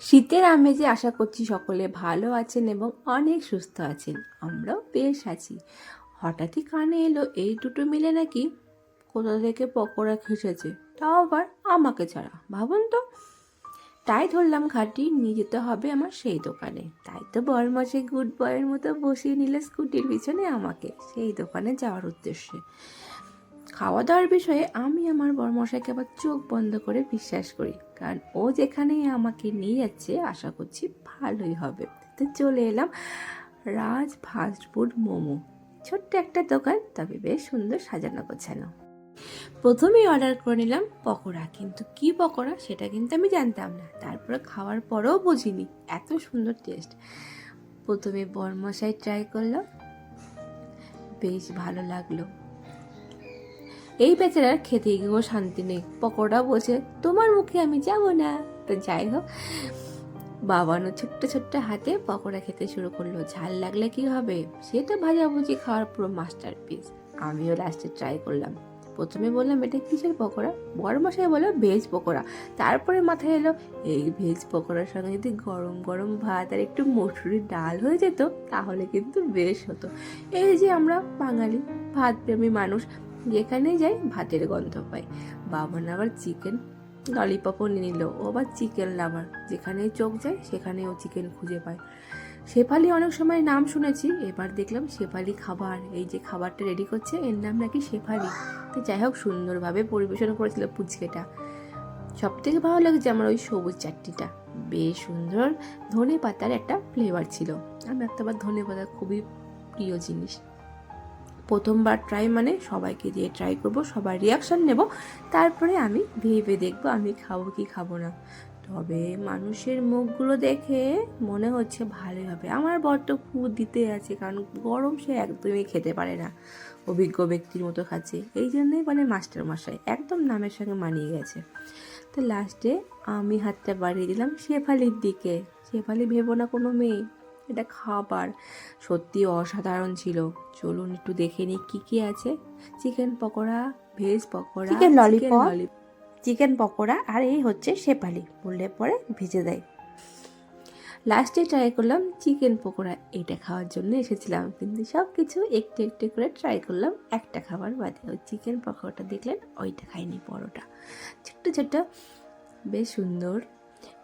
শীতের আমেজে আশা করছি সকলে ভালো আছেন এবং অনেক সুস্থ আছেন। আমরাও বেশ আছি। হঠাৎই কানে এলো এই দুটো মিলে নাকি কোথা থেকে পকোড়া খেসেছে, তাও আবার আমাকে ছাড়া। ভাবুন তো। তাই ধরলাম ঘাটি নিয়ে যেতে হবে আমার সেই দোকানে। তাই তো বরমাসে গুড বয়ের মতো বসিয়ে নিল স্কুটির পিছনে আমাকে সেই দোকানে যাওয়ার উদ্দেশ্যে। খাওয়া দাওয়ার বিষয়ে আমি আমার বরমশাইকে আবার চোখ বন্ধ করে বিশ্বাস করি, কারণ ও যেখানেই আমাকে নিয়ে যাচ্ছে আশা করছি ভালোই হবে। তো চলে এলাম রাজ ফাস্ট ফুড মোমো। ছোট্ট একটা দোকান, তবে বেশ সুন্দর সাজানো গোছানো। প্রথমেই অর্ডার করে নিলাম পকোড়া, কিন্তু কি পকোড়া সেটা কিন্তু আমি জানতাম না। তারপরে খাওয়ার পরেও বুঝিনি এত সুন্দর টেস্ট। প্রথমে বরমশাই ট্রাই করলো, বেশ ভালো লাগলো। এই বেচারার খেতে গিয়েও শান্তি নেই। পকোড়া বসে তোমার মুখে আমি যাব না। তো যাই হোক, বাবানো ছোট্ট ছোট্ট হাতে পকোড়া খেতে শুরু করলো। ঝাল লাগলে কি হবে, সেটা ভাজাভুজি খাওয়ার পুরো মাস্টার পিস। আমিও লাস্টে ট্রাই করলাম। প্রথমে বললাম এটা কিসের পকোড়া, বড়মশাই বললো ভেজ পকোড়া। তারপরে মাথায় এলো এই ভেজ পকোড়ার সঙ্গে যদি গরম গরম ভাত আর একটু মসুরির ডাল হয়ে যেত তাহলে কিন্তু বেশ হতো। এই যে আমরা বাঙালি ভাত প্রেমী মানুষ, যেখানে যাই ভাতের গন্ধ পাই। বাবা না আবার চিকেন ললিপপও নিয়ে নিল, ও আবার চিকেন লাভার। যেখানেই চোখ যায় সেখানে ও চিকেন খুঁজে পায়। শেফালি অনেক সময় নাম শুনেছি, এবার দেখলাম শেফালি খাবার, এই যে খাবারটা রেডি করছে এর নাম নাকি শেফালি। তো যাই হোক, সুন্দরভাবে পরিবেশন করেছিল পুচকেটা। সব থেকে ভালো লাগছে আমার ওই সবুজ চাটনিটা, বেশ সুন্দর ধনে পাতার একটা ফ্লেভার ছিল। আমি একটা আবার ধনে পাতা খুবই প্রিয় জিনিস। প্রথমবার ট্রাই মানে সবাইকে দিয়ে ট্রাই করব, সবার রিয়াকশান নেব, তারপরে আমি ভেবে দেখব আমি খাবো কি খাবো না। তবে মানুষের মুখগুলো দেখে মনে হচ্ছে ভালোই হবে। আমার বর তো খুব দিতে আছে, কারণ গরম সে একদমই খেতে পারে না, অভিজ্ঞ ব্যক্তির মতো খাচ্ছে। এই জন্যই মানে মাস্টার মশাই একদম নামের সঙ্গে মানিয়ে গেছে। তো লাস্টে আমি হাতটা বাড়িয়ে দিলাম শেফালির দিকে। শেফালি ভেবো না কোনো মেয়ে, এটা খাবার সত্যি অসাধারণ ছিল। চলুন একটু দেখে নিই কী কী আছে। Chicken pakora, veg pakora, chicken lollipop, chicken pakora, আর এই হচ্ছে শেফালি বললে পরে ভেজে দেয়। লাস্টে ট্রাই করলাম চিকেন পকোড়া। এটা খাওয়ার জন্য এসেছিলাম, কিন্তু সব কিছু একটু একটু করে ট্রাই করলাম একটা খাবার বাদে। ওই চিকেন পকোড়াটা দেখলেন, ওইটা খাইনি, পরোটা ছোট্ট ছোট্ট, বেশ সুন্দর।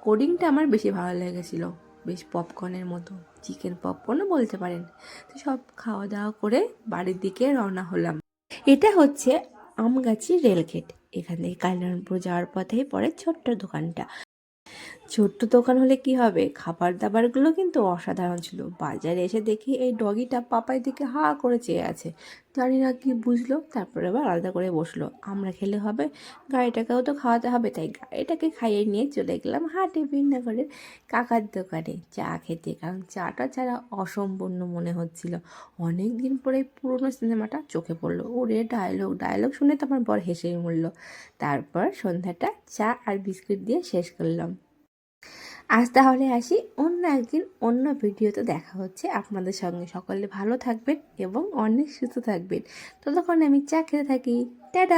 কোডিংটা আমার বেশি ভালো লেগেছিলো, বেশ পপকর্নের মতো, চিকেন পপকর্নও বলতে পারেন। তো সব খাওয়া দাওয়া করে বাড়ির দিকে রওনা হলাম। এটা হচ্ছে আমগাছি রেলগেট। এখান থেকে কল্যাণপুর যাওয়ার পথেই পড়ে ছোট্ট দোকানটা। ছোট্ট দোকান হলে কি হবে, খাবার দাবারগুলো কিন্তু অসাধারণ ছিল। বাজারে এসে দেখি এই ডগিটা পাপাই দিকে হা করে চেয়ে আছে, জানি না কি বুঝলো। তারপরে আবার আলাদা করে বসলো, আমরা খেলে হবে, গাড়িটাকেও তো খাওয়াতে হবে। তাই গাড়িটাকে খাইয়ে নিয়ে চলে গেলাম হাটে বিন্যাগরের কাকার দোকানে চা খেতে, কারণ চাটা ছাড়া অসম্পূর্ণ মনে হচ্ছিল। অনেক দিন পরে পুরোনো সিনেমাটা চোখে পড়লো। ওরে ডায়লগ ডায়লগ শুনে তো আমার বর হেসেই মরল। তারপর সন্ধ্যাটা চা আর বিস্কুট দিয়ে শেষ করলাম। আজ তাহলে আসি, অন্য একদিন অন্য ভিডিওতে দেখা হচ্ছে আপনাদের সঙ্গে। সকলে ভালো থাকবেন এবং অনেক সুস্থ থাকবেন। ততক্ষণ আমি চা খেতে থাকি।